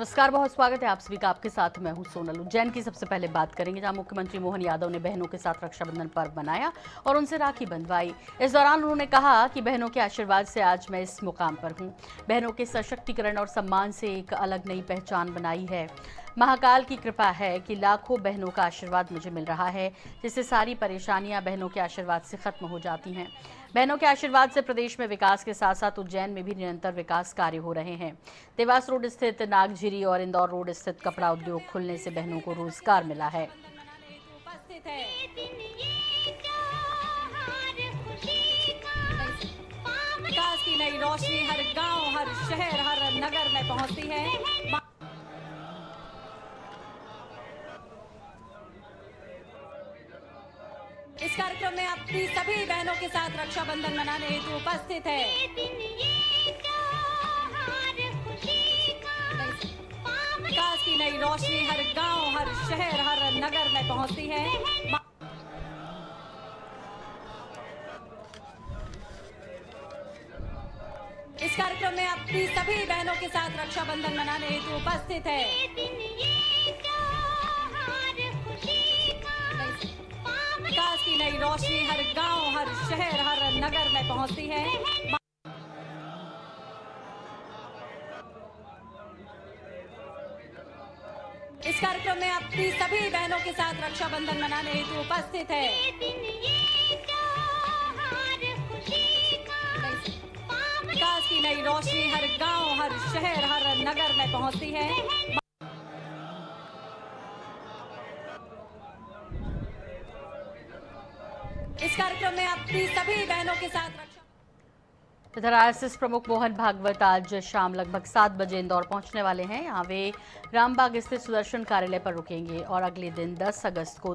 नमस्कार, बहुत स्वागत है आप सभी का। आपके साथ मैं हूं सोनल। उज्जैन की सबसे पहले बात करेंगे, जहां मुख्यमंत्री मोहन यादव ने बहनों के साथ रक्षाबंधन पर्व मनाया और उनसे राखी बंधवाई। इस दौरान उन्होंने कहा कि बहनों के आशीर्वाद से आज मैं इस मुकाम पर हूं। बहनों के सशक्तिकरण और सम्मान से एक अलग नई पहचान बनाई है। महाकाल की कृपा है कि लाखों बहनों का आशीर्वाद मुझे मिल रहा है, जिससे सारी परेशानियां बहनों के आशीर्वाद से खत्म हो जाती हैं। बहनों के आशीर्वाद से प्रदेश में विकास के साथ साथ उज्जैन में भी निरंतर विकास कार्य हो रहे हैं। देवास रोड स्थित नागझिरी और इंदौर रोड स्थित कपड़ा उद्योग खुलने से बहनों को रोजगार मिला है। विकास की नई रोशनी हर गांव, हर शहर, हर नगर में पहुंचती है। इस कार्यक्रम में अपनी सभी बहनों के साथ रक्षाबंधन मनाने हेतु उपस्थित है। विकास की नई रोशनी हर गांव, हर शहर, हर नगर में पहुंचती है। इस कार्यक्रम में अपनी सभी बहनों के साथ रक्षाबंधन मनाने हेतु उपस्थित है। विकास की नई रोशनी हर गांव, हर शहर, हर नगर में पहुंचती है। इस कार्यक्रम में अपनी सभी बहनों के साथ रक्षाबंधन मनाने हेतु उपस्थित है। विकास की नई रोशनी हर गांव, हर शहर, हर नगर में पहुंचती है। इस कार्यक्रम में अपनी सभी बहनों के साथ इधर आरएसएस प्रमुख मोहन भागवत आज शाम लगभग 7 बजे इंदौर पहुंचने वाले हैं। यहाँ वे रामबाग स्थित सुदर्शन कार्यालय पर रुकेंगे और अगले दिन 10 अगस्त को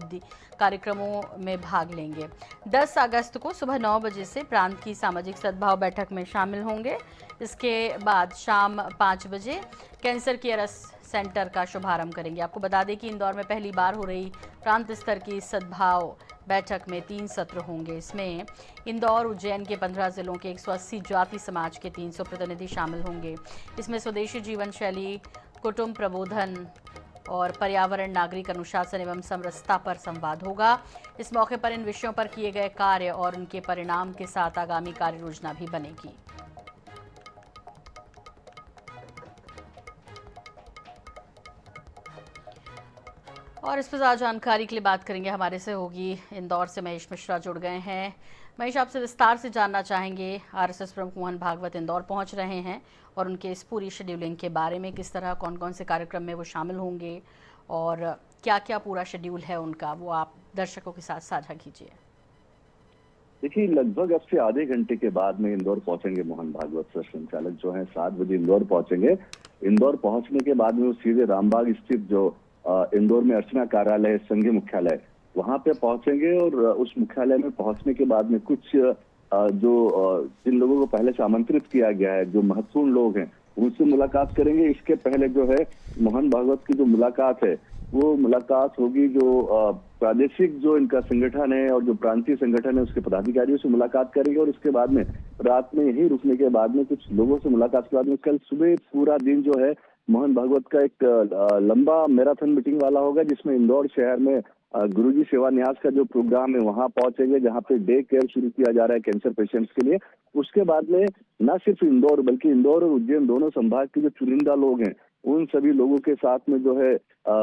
कार्यक्रमों में भाग लेंगे। 10 अगस्त को सुबह 9 बजे से प्रांत की सामाजिक सद्भाव बैठक में शामिल होंगे। इसके बाद शाम 5 बजे कैंसर केयर सेंटर का शुभारंभ करेंगे। आपको बता दें कि इंदौर में पहली बार हो रही प्रांत स्तर की सद्भाव बैठक में 3 सत्र होंगे। इसमें इंदौर उज्जैन के 15 जिलों के 180 जाति समाज के 300 प्रतिनिधि शामिल होंगे। इसमें स्वदेशी जीवन शैली, कुटुंब प्रबोधन और पर्यावरण, नागरिक अनुशासन एवं समरसता पर संवाद होगा। इस मौके पर इन विषयों पर किए गए कार्य और उनके परिणाम के साथ आगामी कार्य योजना भी बनेगी। और इस पर ज़्यादा जानकारी के लिए बात करेंगे, हमारे से होगी इंदौर से महेश मिश्रा जुड़ गए हैं। महेश, आपसे विस्तार से जानना चाहेंगे, आरएसएस प्रमुख मोहन भागवत इंदौर पहुंच रहे हैं और उनके इस पूरी शेड्यूलिंग के बारे में, किस तरह कौन कौन से कार्यक्रम में वो शामिल होंगे और क्या क्या पूरा शेड्यूल है उनका, वो आप दर्शकों के साथ साझा कीजिए। देखिए, लगभग अब से आधे घंटे के बाद में इंदौर पहुंचेंगे मोहन भागवत। सर संचालक जो हैं 7 बजे इंदौर पहुंचेंगे। इंदौर पहुंचने के बाद में वो सीधे रामबाग स्थित जो इंदौर में अर्चना कार्यालय, संघीय मुख्यालय, वहां पे पहुंचेंगे और उस मुख्यालय में पहुंचने के बाद में कुछ जिन लोगों को पहले से आमंत्रित किया गया है, जो महत्वपूर्ण लोग हैं, उनसे मुलाकात करेंगे। इसके पहले जो है मोहन भागवत की जो मुलाकात है, वो मुलाकात होगी जो प्रादेशिक जो इनका संगठन है और जो प्रांतीय संगठन है उसके पदाधिकारियों से मुलाकात करेंगे। और इसके बाद में रात में यहीं रुकने के बाद में कुछ लोगों से मुलाकात के बाद में कल सुबह पूरा दिन जो है मोहन भागवत का एक लंबा मैराथन मीटिंग वाला होगा, जिसमें इंदौर शहर में गुरुजी सेवा न्यास का जो प्रोग्राम है वहां पहुंचेंगे, जहां पे डे केयर शुरू किया जा रहा है कैंसर पेशेंट्स के लिए। उसके बाद में न सिर्फ इंदौर बल्कि इंदौर और उज्जैन दोनों संभाग के जो चुनिंदा लोग हैं, उन सभी लोगों के साथ में जो है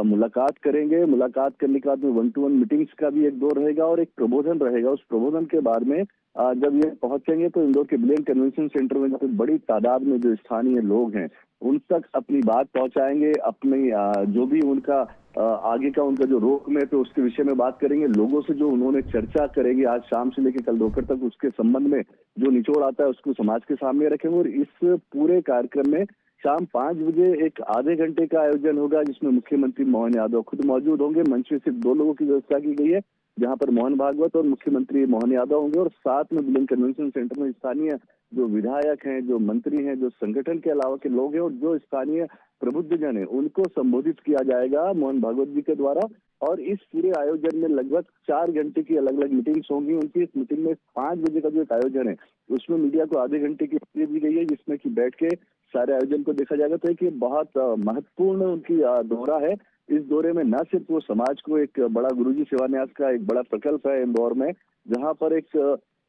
मुलाकात करेंगे। मुलाकात करने के बाद में 1-to-1 मीटिंग्स का भी एक दौर रहेगा और एक प्रबोधन रहेगा। उस प्रबोधन के बाद में जब ये पहुंचेंगे तो इंदौर के बिलियन कन्वेंशन सेंटर में जो बड़ी तादाद में जो स्थानीय लोग हैं उन तक अपनी बात पहुंचाएंगे। अपनी जो भी उनका आगे का उनका जो रोड मैप है उसके विषय में बात करेंगे। लोगों से जो उन्होंने चर्चा करेंगे आज शाम से लेकर कल दोपहर तक, उसके संबंध में जो निचोड़ आता है उसको समाज के सामने रखेंगे। और इस पूरे कार्यक्रम में शाम 5 बजे एक आधे घंटे का आयोजन होगा, जिसमें मुख्यमंत्री मोहन यादव खुद मौजूद होंगे। मंच में सिर्फ 2 लोगों की व्यवस्था की गई है, जहां पर मोहन भागवत और मुख्यमंत्री मोहन यादव होंगे। और साथ में बिलियन कन्वेंशन सेंटर में स्थानीय जो विधायक हैं, जो मंत्री हैं, जो संगठन के अलावा के लोग हैं और जो स्थानीय प्रबुद्धजन है, उनको संबोधित किया जाएगा मोहन भागवत जी के द्वारा। और इस पूरे आयोजन में लगभग 4 घंटे की अलग अलग मीटिंग्स होंगी उनकी। इस मीटिंग में 5 बजे का जो एक आयोजन है उसमें मीडिया को आधे घंटे की छुट्टी दी गई है, जिसमें कि बैठ के सारे आयोजन को देखा जाएगा। तो एक ये बहुत महत्वपूर्ण उनकी दौरा है। इस दौरे में न सिर्फ वो समाज को एक बड़ा गुरुजी शिलान्यास का एक बड़ा प्रकल्प है इंदौर में, जहां पर एक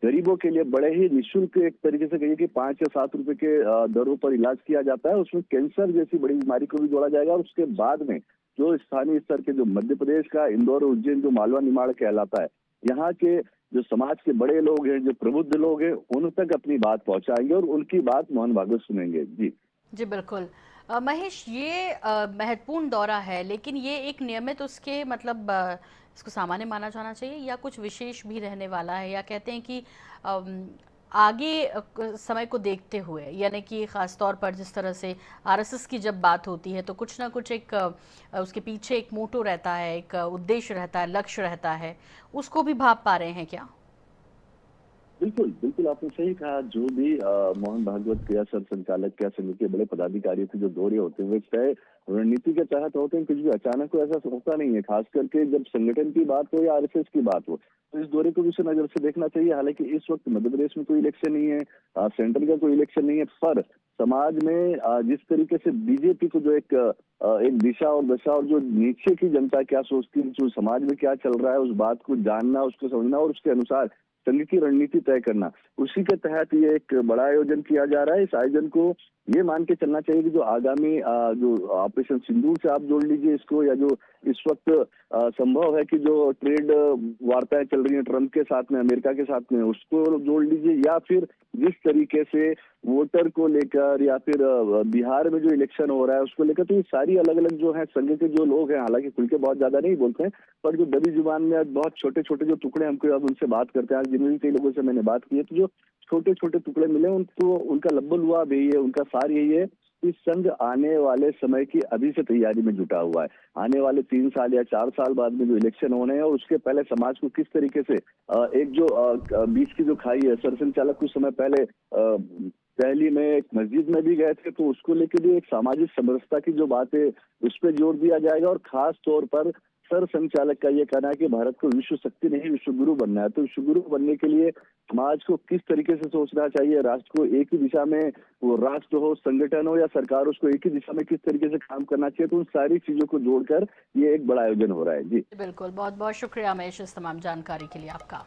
गरीबों के लिए बड़े ही निःशुल्क एक तरीके से कहिए कि 5 या 7 रुपए के दरों पर इलाज किया जाता है। उसमें कैंसर जैसी बड़ी बीमारी को भी जोड़ा जाएगा। और उसके बाद में जो स्थानीय स्तर के जो मध्य प्रदेश का इंदौर उज्जैन जो मालवा निमाड़ कहलाता है, यहाँ के जो समाज के बड़े लोग हैं, जो प्रबुद्ध लोग हैं, उन तक अपनी बात पहुंचाएंगे और उनकी बात मोहन भागवत सुनेंगे। जी जी बिल्कुल। महेश, ये महत्वपूर्ण दौरा है, लेकिन ये एक नियमित उसके मतलब इसको सामान्य माना जाना चाहिए या कुछ विशेष भी रहने वाला है, या कहते हैं कि आगे समय को देखते हुए, यानी कि ख़ास तौर पर जिस तरह से आरएसएस की जब बात होती है तो कुछ ना कुछ एक उसके पीछे एक मोटो रहता है, एक उद्देश्य रहता है, लक्ष्य रहता है, उसको भी भाप पा रहे हैं क्या? बिल्कुल बिल्कुल, आपने सही कहा। जो भी मोहन भागवत क्रिया सर संचालक क्या संघ के बड़े पदाधिकारी थे, जो दौरे होते हैं वे तय रणनीति के तहत होते हैं। कुछ भी अचानक को ऐसा होता नहीं है, खास करके जब संगठन की बात हो या आरएसएस की बात हो। तो इस दौरे को भी नजर से देखना चाहिए। हालांकि इस वक्त मध्य प्रदेश में कोई इलेक्शन नहीं है, सेंट्रल का कोई इलेक्शन नहीं है, पर समाज में जिस तरीके से बीजेपी को जो एक दिशा और दशा और जो नीचे की जनता क्या सोचती है, जो समाज में क्या चल रहा है, उस बात को जानना, उसको समझना और उसके अनुसार संघ की रणनीति तय करना, उसी के तहत ये एक बड़ा आयोजन किया जा रहा है। इस आयोजन को ये मान के चलना चाहिए कि जो आगामी जो ऑपरेशन सिंदूर से आप जोड़ लीजिए इसको, या जो इस वक्त संभव है कि जो ट्रेड वार्ताएं चल रही हैं ट्रंप के साथ में, अमेरिका के साथ में, उसको जोड़ लीजिए, या फिर जिस तरीके से वोटर को लेकर या फिर बिहार में जो इलेक्शन हो रहा है उसको लेकर, तो ये सारी अलग अलग जो है संघ के जो लोग हैं, हालांकि खुल के बहुत ज्यादा नहीं बोलते हैं, पर जो दबी जुबान में बहुत छोटे छोटे जो टुकड़े हमको अब उनसे बात करते हैं, आज जिनमें भी कई लोगों से मैंने बात की है, तो जो छोटे छोटे टुकड़े मिले उनको, उनका लब्बल हुआ यही है, उनका सार यही है कि संघ आने वाले समय की अभी से तैयारी में जुटा हुआ है। आने वाले 3 साल या 4 साल बाद में जो इलेक्शन होने हैं और उसके पहले समाज को किस तरीके से एक जो बीच की जो खाई है, सरसंघचालक कुछ समय पहले दिल्ली में एक मस्जिद में भी गए थे, तो उसको लेकर भी एक सामाजिक समरसता की जो बात है उस पर जोर दिया जाएगा। और खास तौर पर सर संचालक का ये कहना है कि भारत को विश्व शक्ति नहीं विश्व गुरु बनना है, तो विश्व गुरु बनने के लिए समाज को किस तरीके से सोचना चाहिए, राष्ट्र को एक ही दिशा में, वो राष्ट्र हो, संगठन हो या सरकार, उसको एक ही दिशा में किस तरीके से काम करना चाहिए, तो उन सारी चीजों को जोड़कर ये एक बड़ा आयोजन हो रहा है। जी बिल्कुल, बहुत बहुत शुक्रिया महेश इस तमाम जानकारी के लिए आपका।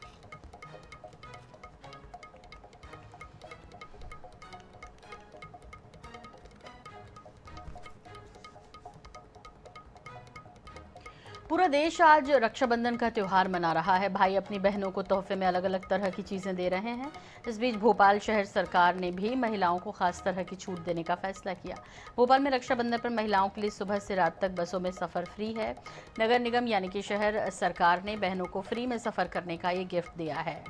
पूरा देश आज रक्षाबंधन का त्यौहार मना रहा है। भाई अपनी बहनों को तोहफे में अलग अलग तरह की चीज़ें दे रहे हैं। इस बीच भोपाल शहर सरकार ने भी महिलाओं को खास तरह की छूट देने का फैसला किया। भोपाल में रक्षाबंधन पर महिलाओं के लिए सुबह से रात तक बसों में सफ़र फ्री है। नगर निगम यानी कि शहर सरकार ने बहनों को फ्री में सफ़र करने का ये गिफ्ट दिया है।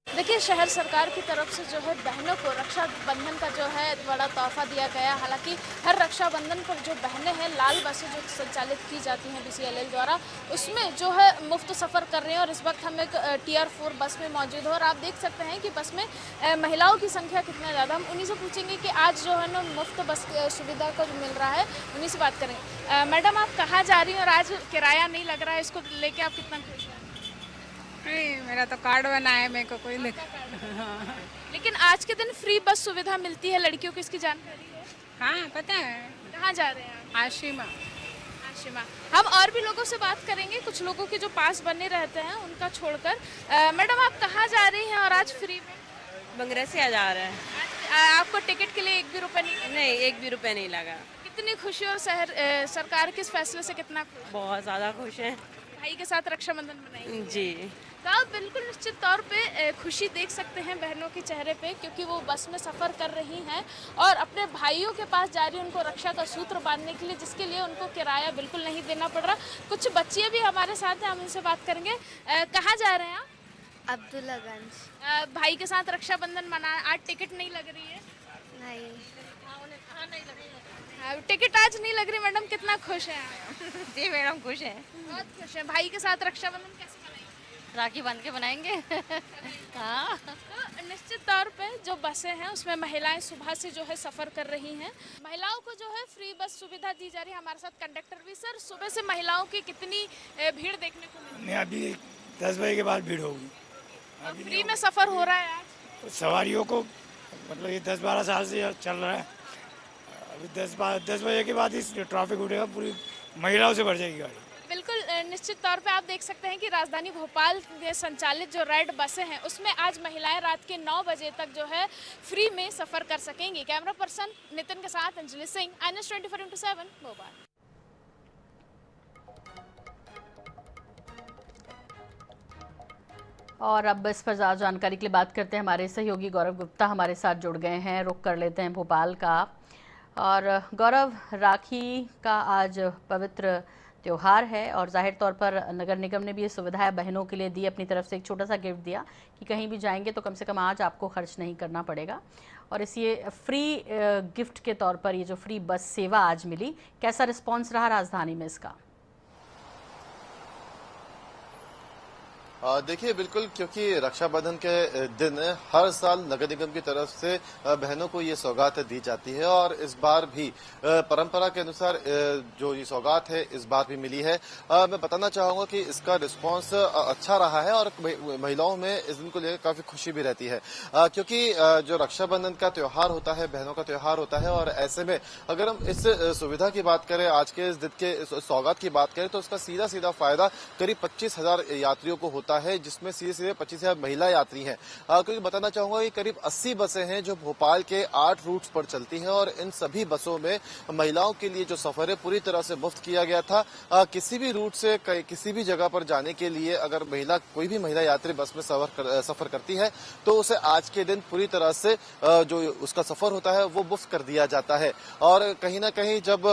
देखिए, शहर सरकार की तरफ से जो है बहनों को रक्षाबंधन का जो है बड़ा तोहफा दिया गया। हालांकि हर रक्षाबंधन पर जो बहनें हैं, लाल बसें जो संचालित की जाती हैं BCLL द्वारा, उसमें जो है मुफ्त सफ़र कर रहे हैं। और इस वक्त हम एक Tier 4 बस में मौजूद हैं और आप देख सकते हैं कि बस में महिलाओं की संख्या कितना ज़्यादा। हम उन्हीं से पूछेंगे कि आज जो है ना मुफ्त बस सुविधा का जो मिल रहा है, उन्हीं से बात करेंगे। मैडम, आप कहाँ जा रही हैं और आज किराया नहीं लग रहा है, इसको लेके आप कितना खुश हैं? मेरा तो कार्ड बना है, मेरे को कोई लेकिन आज के दिन फ्री बस सुविधा मिलती है लड़कियों को, इसकी जानकारी है? हाँ पता है। कहाँ जा रहे हैं आप? आशिमा। आशिमा। हम और भी लोगों से बात करेंगे, कुछ लोगों के जो पास बने रहते हैं उनका छोड़कर। मैडम, आप कहाँ जा रही हैं और आज फ्री में? बंगरसिया जा रहे हैं। आपको टिकट के लिए 1 भी रुपये नहीं, 1 भी रुपये नहीं लगा। कितनी खुशी और सरकार के इस फैसले से कितना खुश? बहुत ज़्यादा खुश हैं। भाई के साथ रक्षाबंधन मनाएंगे जी। तो आप बिल्कुल निश्चित तौर पे खुशी देख सकते हैं बहनों के चेहरे पे, क्योंकि वो बस में सफ़र कर रही हैं और अपने भाइयों के पास जा रही हैं उनको रक्षा का सूत्र बांधने के लिए, जिसके लिए उनको किराया बिल्कुल नहीं देना पड़ रहा। कुछ बच्चियाँ भी हमारे साथ हैं, हम उनसे बात करेंगे। कहाँ जा रहे हैं आप? अब्दुल्लागंज। भाई के साथ रक्षाबंधन मना, आज टिकट नहीं लग रही है? नहीं। टिकट आज नहीं लग रही। मैडम, कितना खुश हैं आप? जी मैडम, खुश हैं। बहुत खुश हैं। भाई के साथ रक्षाबंधन कैसे मनाएंगे? राखी बांध के बनाएंगे। हाँ। तो निश्चित तौर पे जो बसें हैं उसमें महिलाएं सुबह से जो है सफ़र कर रही हैं। महिलाओं को जो है फ्री बस सुविधा दी जा रही है। हमारे साथ कंडक्टर भी। सर, सुबह से महिलाओं की कितनी भीड़ देखने को मिली? नहीं, अभी 10 बजे के बाद भीड़ होगी। फ्री में सफ़र हो रहा है आज? तो सवारियों को मतलब ये 10-12 साल से चल रहा है। अभी 10 बजे के बाद ही ट्रैफिक उठेगा, पूरी महिलाओं से भर जाएगी गाड़ी। बिल्कुल, निश्चित तौर पे आप देख सकते हैं कि राजधानी भोपाल में संचालित जो रेड बसें हैं उसमें आज महिलाएं रात के 9 बजे तक जो है फ्री में सफ़र कर सकेंगी। कैमरा पर्सन नितिन के साथ अंजलि सिंह, INS 24/7 भोपाल। और अब इस पर ज़्यादा जानकारी के लिए बात करते हैं। हमारे सहयोगी गौरव गुप्ता हमारे साथ जुड़ गए हैं। रुख कर लेते हैं भोपाल का। और गौरव, राखी का आज पवित्र त्यौहार है और जाहिर तौर पर नगर निगम ने भी ये सुविधाएं बहनों के लिए दी, अपनी तरफ से एक छोटा सा गिफ्ट दिया कि कहीं भी जाएंगे तो कम से कम आज आपको खर्च नहीं करना पड़ेगा। और इस ये फ्री गिफ्ट के तौर पर ये जो फ्री बस सेवा आज मिली, कैसा रिस्पॉन्स रहा राजधानी में इसका? देखिए, बिल्कुल, क्योंकि रक्षाबंधन के दिन हर साल नगर निगम की तरफ से बहनों को ये सौगात दी जाती है और इस बार भी परंपरा के अनुसार जो ये सौगात है इस बार भी मिली है। मैं बताना चाहूंगा कि इसका रिस्पांस अच्छा रहा है और महिलाओं में इस दिन को लेकर काफी खुशी भी रहती है, क्योंकि जो रक्षाबंधन का त्यौहार होता है, बहनों का त्यौहार होता है, और ऐसे में अगर हम इस सुविधा की बात करें, आज के इस दिन के सौगात की बात करें, तो उसका सीधा सीधा फायदा करीब 25,000 यात्रियों को होता है, जिसमें सीधे 25,000 महिला यात्री हैं। क्योंकि बताना चाहूंगा कि करीब 80 बसें हैं जो भोपाल के 8 रूट्स पर चलती हैं और इन सभी बसों में महिलाओं के लिए जो सफर है पूरी तरह से मुफ्त किया गया था। किसी भी रूट से किसी भी जगह पर जाने के लिए अगर कोई भी महिला यात्री बस में सफर करती है तो उसे आज के दिन पूरी तरह से जो उसका सफर होता है वो मुफ्त कर दिया जाता है। और कहीं ना कहीं जब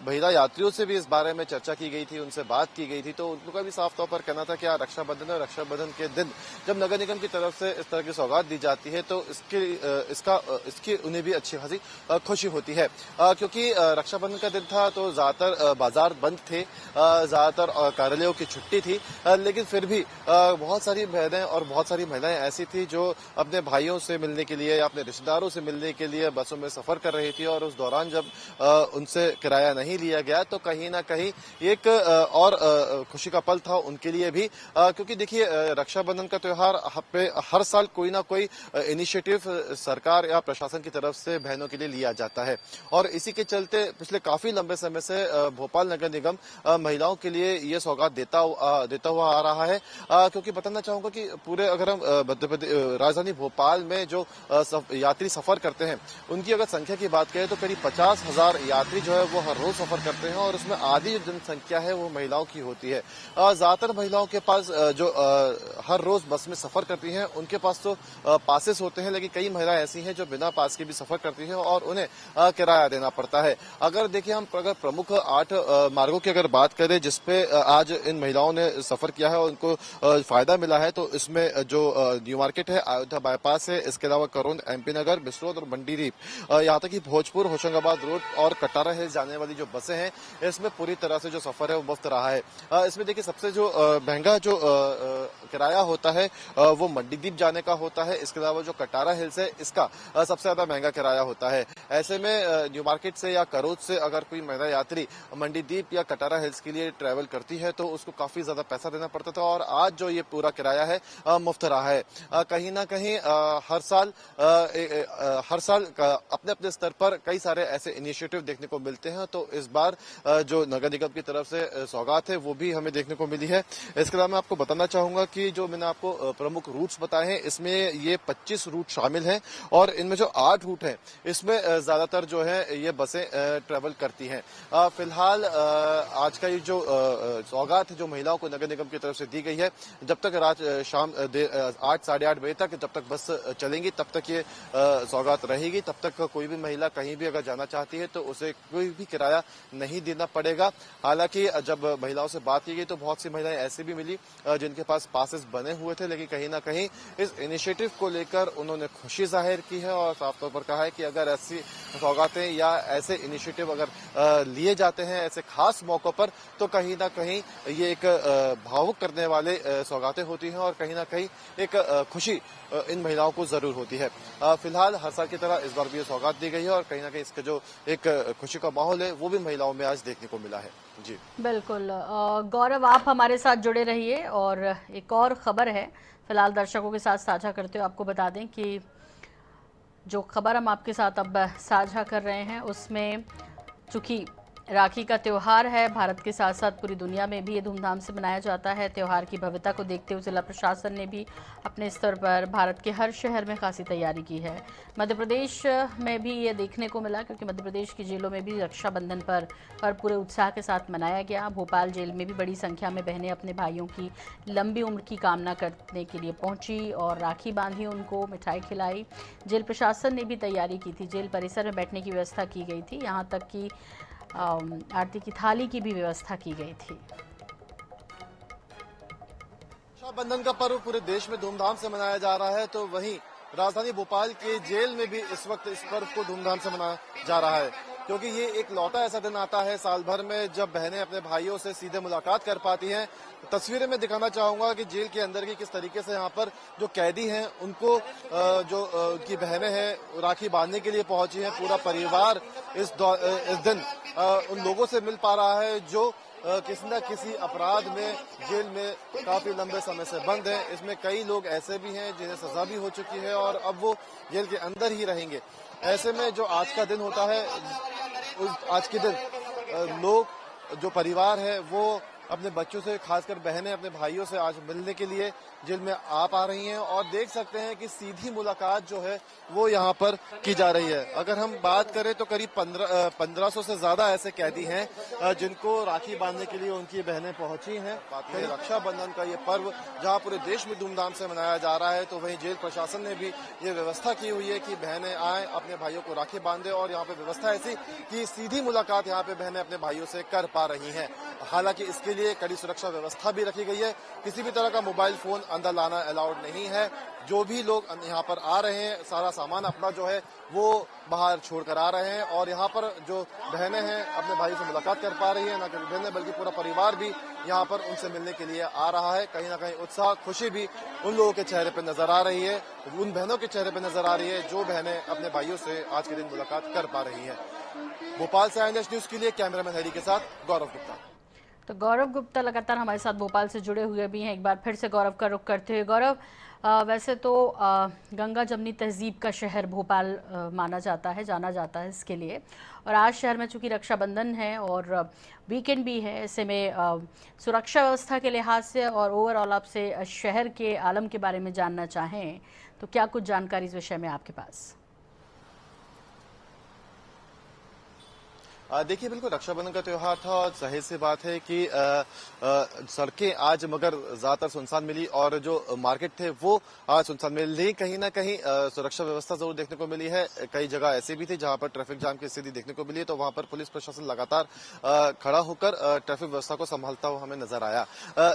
महिला यात्रियों से भी इस बारे में चर्चा की गई थी, उनसे बात की गई थी, तो उनका भी साफ तौर पर कहना था कि रक्षाबंधन और रक्षाबंधन के दिन जब नगर निगम की तरफ से इस तरह की सौगात दी जाती है तो इसकी उन्हें भी अच्छी खासी खुशी होती है, क्योंकि रक्षाबंधन का दिन था तो ज्यादातर बाजार बंद थे, ज्यादातर कार्यालयों की छुट्टी थी, लेकिन फिर भी बहुत सारी बहनें और बहुत सारी महिलाएं ऐसी थी जो अपने भाइयों से मिलने के लिए या अपने रिश्तेदारों से मिलने के लिए बसों में सफर कर रही थी और उस दौरान जब उनसे किराया नहीं लिया गया तो कहीं ना कहीं एक और खुशी का पल था उनके लिए भी, क्योंकि देखिए रक्षाबंधन का त्यौहार पे हर साल कोई ना कोई इनिशिएटिव सरकार या प्रशासन की तरफ से बहनों के लिए लिया जाता है और इसी के चलते पिछले काफी लंबे समय से भोपाल नगर निगम महिलाओं के लिए ये सौगात देता हुआ आ रहा है, क्योंकि बताना चाहूंगा कि पूरे अगर हम राजधानी भोपाल में जो यात्री सफर करते हैं उनकी अगर संख्या की बात करें तो करीब 50,000 यात्री जो है वो हर रोज सफर करते हैं और उसमें आधी जनसंख्या है वो महिलाओं की होती है। ज्यादातर महिलाओं के पास जो हर रोज बस में सफर करती हैं उनके पास तो पासेस होते हैं, लेकिन कई महिलाएं ऐसी हैं जो बिना पास के भी सफर करती हैं और उन्हें किराया देना पड़ता है। अगर देखिए हम अगर प्रमुख 8 मार्गों की अगर बात करें जिसपे आज इन महिलाओं ने सफर किया है और उनको फायदा मिला है, तो इसमें जो न्यू मार्केट है, अयोध्या बाईपास है, इसके अलावा करोंद, MP नगर, बिस्रोद और मंडीदीप, यहाँ तक कि भोजपुर, होशंगाबाद रोड और कटारा हिल्स जाने वाली जो बसें हैं इसमें पूरी तरह से जो सफर है वो मुफ्त रहा है। इसमें देखिए सबसे जो महंगा जो किराया होता है वो मंडीदीप जाने का होता है, इसके अलावा जो कटारा हिल्स है इसका सबसे ज्यादा महंगा किराया होता है। ऐसे में न्यू मार्केट से या करोद से अगर कोई महिला यात्री मंडीदीप या कटारा हिल्स के लिए ट्रैवल करती है तो उसको काफी ज्यादा पैसा देना पड़ता था और आज जो ये पूरा किराया है मुफ्त रहा है। कहीं ना कहीं हर साल अपने अपने स्तर पर कई सारे ऐसे इनिशिएटिव देखने को मिलते हैं, तो इस बार जो नगर निगम की तरफ से सौगात है वो भी हमें देखने को मिली है। इसके अलावा मैं आपको बताना चाहूंगा कि जो मैंने आपको प्रमुख रूट्स बताए हैं इसमें ये 25 रूट शामिल हैं और इनमें जो 8 रूट हैं इसमें ज्यादातर जो है ये बसें ट्रेवल करती हैं। फिलहाल आज का ये जो सौगात है जो महिलाओं को नगर निगम की तरफ से दी गई है, जब तक शाम 8 साढ़े 8 बजे तक जब तक बस चलेंगी तब तक ये सौगात रहेगी, तब तक कोई भी महिला कहीं भी अगर जाना चाहती है तो उसे कोई भी किराया नहीं देना पड़ेगा। हालांकि जब महिलाओं से बात की गई तो बहुत सी महिलाएं ऐसी भी मिली जिनके पास पास पासेस बने हुए थे, लेकिन कहीं ना कहीं इस इनिशिएटिव को लेकर उन्होंने खुशी जाहिर की है और साफ तौर पर कहा है कि अगर ऐसी सौगातें या ऐसे इनिशिएटिव अगर लिए जाते हैं ऐसे खास मौकों पर तो कहीं ना कहीं ये एक भावुक करने वाले सौगातें होती हैं और कहीं ना कहीं एक खुशी इन महिलाओं को जरूर होती है। फिलहाल हर साल की तरह इस बार भी ये सौगात दी गई है और कहीं ना कहीं इसका जो एक खुशी का माहौल है वो भी महिलाओं में आज देखने को मिला है। जी बिल्कुल गौरव, आप हमारे साथ जुड़े रहिए। और एक और खबर है फिलहाल दर्शकों के साथ साझा करते हुए आपको बता दें कि जो खबर हम आपके साथ अब साझा कर रहे हैं उसमें चूँकि राखी का त्यौहार है, भारत के साथ साथ पूरी दुनिया में भी ये धूमधाम से मनाया जाता है। त्यौहार की भव्यता को देखते हुए जिला प्रशासन ने भी अपने स्तर पर भारत के हर शहर में खासी तैयारी की है। मध्य प्रदेश में भी ये देखने को मिला क्योंकि मध्य प्रदेश की जेलों में भी रक्षाबंधन पर पूरे उत्साह के साथ मनाया गया। भोपाल जेल में भी बड़ी संख्या में बहनें अपने भाइयों की लंबी उम्र की कामना करने के लिए पहुंची और राखी बांधी, उनको मिठाई खिलाई। जेल प्रशासन ने भी तैयारी की थी, जेल परिसर में बैठने की व्यवस्था की गई थी, यहाँ तक कि आरती की थाली की भी व्यवस्था की गई थी। रक्षाबंधन का पर्व पूरे देश में धूमधाम से मनाया जा रहा है तो वहीं राजधानी भोपाल के जेल में भी इस वक्त इस पर्व को धूमधाम से मनाया जा रहा है, क्योंकि ये एक लौटा ऐसा दिन आता है साल भर में जब बहनें अपने भाइयों से सीधे मुलाकात कर पाती हैं। तस्वीरें मैं दिखाना चाहूंगा कि जेल के अंदर की किस तरीके से यहाँ पर जो कैदी हैं उनको जो की बहनें हैं राखी बांधने के लिए पहुंची हैं। पूरा परिवार इस दिन उन लोगों से मिल पा रहा है जो किसी न किसी अपराध में जेल में काफी लंबे समय से बंद हैं। इसमें कई लोग ऐसे भी हैं जिन्हें सजा भी हो चुकी है और अब वो जेल के अंदर ही रहेंगे। ऐसे में जो आज का दिन होता है, आज के दिन लोग जो परिवार है वो अपने बच्चों से, खासकर बहनें अपने भाइयों से आज मिलने के लिए जेल में आ पा रही हैं और देख सकते हैं कि सीधी मुलाकात जो है वो यहाँ पर की जा रही है। अगर हम बात करें तो करीब 1500 से ज्यादा ऐसे कैदी हैं जिनको राखी बांधने के लिए उनकी बहनें पहुंची हैं। रक्षाबंधन का ये पर्व जहाँ पूरे देश में धूमधाम से मनाया जा रहा है तो वहीं जेल प्रशासन ने भी ये व्यवस्था की हुई है कि बहनें आए अपने भाइयों को राखी बांधे और यहाँ पे व्यवस्था ऐसी कि सीधी मुलाकात यहाँ पे बहनें अपने भाइयों से कर पा रही हैं। हालांकि इसके लिए कड़ी सुरक्षा व्यवस्था भी रखी गई है, किसी भी तरह का मोबाइल फोन अंदर लाना अलाउड नहीं है। जो भी लोग यहाँ पर आ रहे हैं सारा सामान अपना जो है वो बाहर छोड़कर आ रहे हैं और यहाँ पर जो बहनें हैं अपने भाई से मुलाकात कर पा रही है। न केवल बहनें बल्कि पूरा परिवार भी यहाँ पर उनसे मिलने के लिए आ रहा है। कहीं ना कहीं उत्साह, खुशी भी उन लोगों के चेहरे पर नजर आ रही है, उन बहनों के चेहरे पर नजर आ रही है जो बहनें अपने भाइयों से आज के दिन मुलाकात कर पा रही है। भोपाल से INS न्यूज के लिए कैमरामैन हरी के साथ गौरव गुप्ता। तो गौरव गुप्ता लगातार हमारे साथ भोपाल से जुड़े हुए भी हैं। एक बार फिर से गौरव का रुख करते हुए, गौरव वैसे तो गंगा जमनी तहजीब का शहर भोपाल माना जाता है, जाना जाता है इसके लिए, और आज शहर में चूंकि रक्षाबंधन है और वीकेंड भी है, ऐसे में सुरक्षा व्यवस्था के लिहाज से और ओवरऑल आपसे शहर के आलम के बारे में जानना चाहें तो क्या कुछ जानकारी इस विषय में आपके पास? देखिए, बिल्कुल रक्षाबंधन का त्यौहार था और जाहिर सी बात है कि सड़कें आज मगर ज्यादातर सुनसान मिली और जो मार्केट थे वो आज सुनसान मिली। कहीं ना कहीं सुरक्षा व्यवस्था जरूर देखने को मिली है। कई जगह ऐसी भी थी जहां पर ट्रैफिक जाम की स्थिति देखने को मिली है, तो वहां पर पुलिस प्रशासन लगातार खड़ा होकर ट्रैफिक व्यवस्था को संभालता हुआ हमें नजर आया।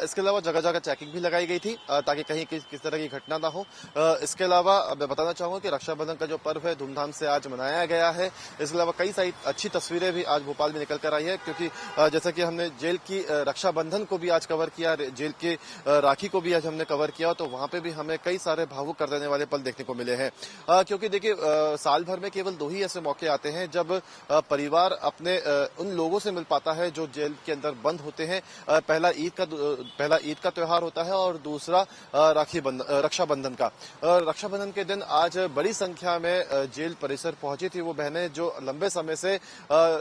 इसके अलावा जगह जगह चेकिंग भी लगाई गई थी ताकि कहीं किस तरह की घटना ना हो। इसके अलावा मैं बताना चाहूंगा कि रक्षाबंधन का जो पर्व है धूमधाम से आज मनाया गया है। इसके अलावा कई सारी अच्छी तस्वीरें भी आज भोपाल में निकल कर आई है, क्योंकि जैसा कि हमने जेल की रक्षाबंधन को भी आज कवर किया, जेल के राखी को भी आज हमने कवर किया, तो वहां पे भी हमें कई सारे भावुक कर देने वाले पल देखने को मिले हैं। क्योंकि देखिए, साल भर में केवल 2 ही ऐसे मौके आते हैं जब परिवार अपने उन लोगों से मिल पाता है जो जेल के अंदर बंद होते हैं। पहला ईद का त्यौहार होता है और दूसरा रक्षाबंधन का। रक्षाबंधन के दिन आज बड़ी संख्या में जेल परिसर पहुंची थी वो बहनें जो लंबे समय से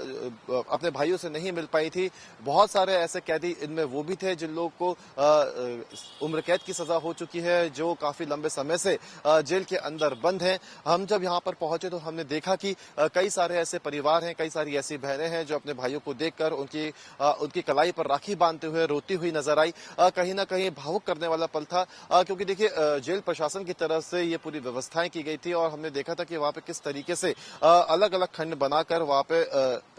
अपने भाइयों से नहीं मिल पाई थी। बहुत सारे ऐसे कैदी इनमें वो भी थे जिन लोगों को उम्र कैद की सजा हो चुकी है, जो काफी लंबे समय से जेल के अंदर बंद हैं। हम जब यहाँ पर पहुंचे तो हमने देखा कि कई सारे ऐसे परिवार हैं, कई सारी ऐसी बहनें हैं जो अपने भाइयों को देखकर उनकी कलाई पर राखी बांधते हुए रोती हुई नजर आई। कहीं ना कहीं भावुक करने वाला पल था, क्योंकि देखिए जेल प्रशासन की तरफ से ये पूरी व्यवस्थाएं की गई थी और हमने देखा था कि वहां पे किस तरीके से अलग अलग खंड बनाकर वहां पे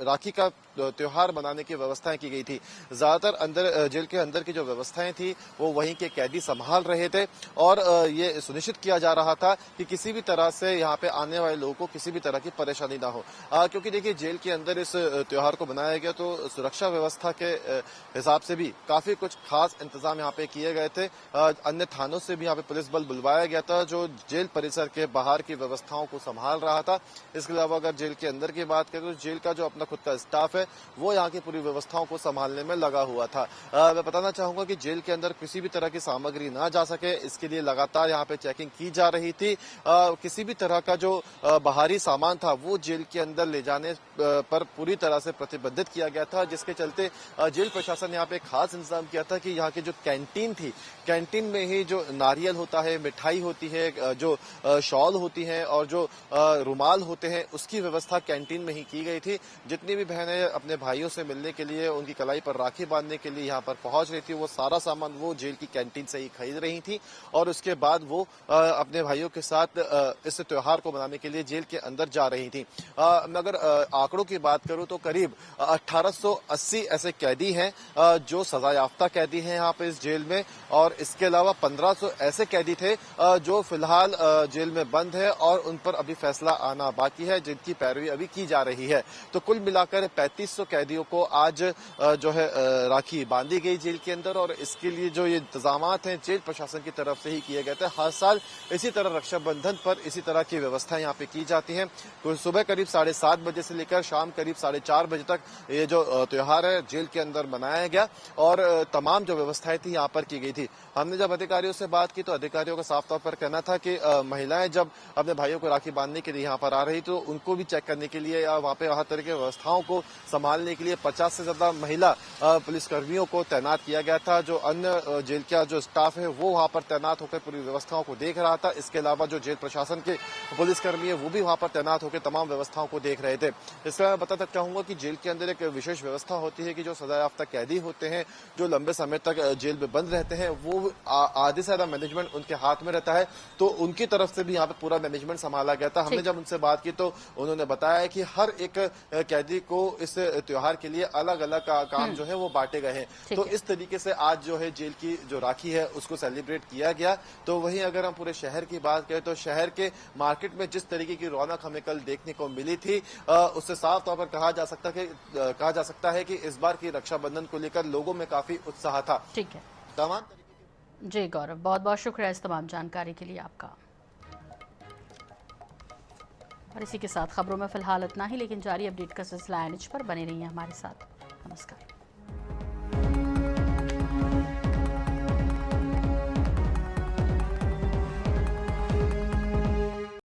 राखी का त्योहार मनाने की व्यवस्थाएं की गई थी। ज्यादातर अंदर जेल के अंदर की जो व्यवस्थाएं थी वो वहीं के कैदी संभाल रहे थे और ये सुनिश्चित किया जा रहा था कि किसी भी तरह से यहाँ पे आने वाले लोगों को किसी भी तरह की परेशानी ना हो। क्योंकि देखिए जेल के अंदर इस त्योहार को बनाया गया तो सुरक्षा व्यवस्था के हिसाब से भी काफी कुछ खास इंतजाम यहाँ पे किए गए थे। अन्य थानों से भी यहाँ पे पुलिस बल बुलवाया गया था जो जेल परिसर के बाहर की व्यवस्थाओं को संभाल रहा था। इसके अलावा अगर जेल के अंदर की बात करें तो जेल का जो अपना खुद का स्टाफ है वो यहाँ की पूरी व्यवस्थाओं को संभालने में लगा हुआ था। मैं बताना चाहूंगा कि जेल के अंदर किसी भी तरह की सामग्री ना जा सके इसके लिए लगातार यहाँ पे चेकिंग की जा रही थी। किसी भी तरह का जो बाहरी सामान था वो जेल के अंदर ले जाने पर पूरी तरह से प्रतिबंधित किया गया था, जिसके चलते जेल प्रशासन यहाँ पे खास इंतजाम किया था कि यहाँ की जो कैंटीन थी, कैंटीन में ही जो नारियल होता है, मिठाई होती है, जो शॉल होती है और जो रुमाल होते हैं उसकी व्यवस्था कैंटीन में ही की गई थी। जितनी भी बहनें अपने भाइयों से मिलने के लिए, उनकी कलाई पर राखी बांधने के लिए यहाँ पर पहुंच रही थी, वो सारा सामान वो जेल की कैंटीन से ही खरीद रही थी और उसके बाद वो अपने भाइयों के साथ इस त्योहार को मनाने के लिए जेल के अंदर जा रही थी। मैं अगर आंकड़ों की बात करूं तो करीब 1880 ऐसे कैदी हैं जो सजा याफ्ता कैदी हैं यहाँ पे इस जेल में, और इसके अलावा 1500 ऐसे कैदी थे जो फिलहाल जेल में बंद है और उन पर अभी फैसला आना बाकी है, जिनकी पैरवी अभी की जा रही है। तो कुल मिलाकर 3500 कैदियों को आज जो है राखी बांधी गई जेल के अंदर, और इसके लिए जो ये इंतजाम हैं जेल प्रशासन की तरफ से ही किए गए थे। हर साल इसी तरह रक्षाबंधन पर इसी तरह की व्यवस्था यहाँ पे की जाती है। तो सुबह करीब 7:30 बजे से लेकर शाम करीब 4:30 बजे तक ये जो त्योहार है जेल के अंदर मनाया गया और तमाम जो व्यवस्थाएं थी यहाँ पर की गई थी। हमने जब अधिकारियों से बात की तो अधिकारियों का साफ तौर पर कहना था कि महिलाएं जब अपने भाइयों को राखी बांधने के लिए यहाँ पर आ रही तो उनको भी चेक करने के लिए या वहाँ पे हर तरह की व्यवस्थाओं को संभालने के लिए 50 से ज्यादा महिला पुलिसकर्मियों को तैनात किया गया था। जो अन्य जेल का जो स्टाफ है वो वहाँ पर तैनात होकर पूरी व्यवस्थाओं को देख रहा था। इसके अलावा जो जेल प्रशासन के पुलिसकर्मी है वो भी वहाँ पर तैनात होकर तमाम व्यवस्थाओं को देख रहे थे। इसका मैं बताना चाहूंगा कि जेल के अंदर एक विशेष व्यवस्था होती है कि जो सजा याफ्ता कैदी होते हैं जो लंबे समय तक जेल में बंद रहते हैं वो आधे से ज्यादा मैनेजमेंट उनके हाथ में रहता है, तो उनकी तरफ से भी यहाँ पे पूरा मैनेजमेंट संभाला गया था। हमने जब उनसे बात की तो उन्होंने बताया कि हर एक कैदी को इस त्योहार के लिए अलग अलग काम जो है वो बांटे गए हैं। तो इस तरीके से आज जो है जेल की जो राखी है उसको सेलिब्रेट किया गया। तो वहीं अगर हम पूरे शहर की बात करें तो शहर के मार्केट में जिस तरीके की रौनक हमें कल देखने को मिली थी उससे साफ तौर पर कहा जा सकता है कि इस बार की रक्षाबंधन को लेकर लोगों में काफी उत्साह था। ठीक है तमाम जी गौरव, बहुत बहुत शुक्रिया इस तमाम जानकारी के लिए आपका। और इसी के साथ खबरों में फिलहाल इतना ही, लेकिन जारी अपडेट का सिलसिला NH पर बने रहिए हमारे साथ। नमस्कार।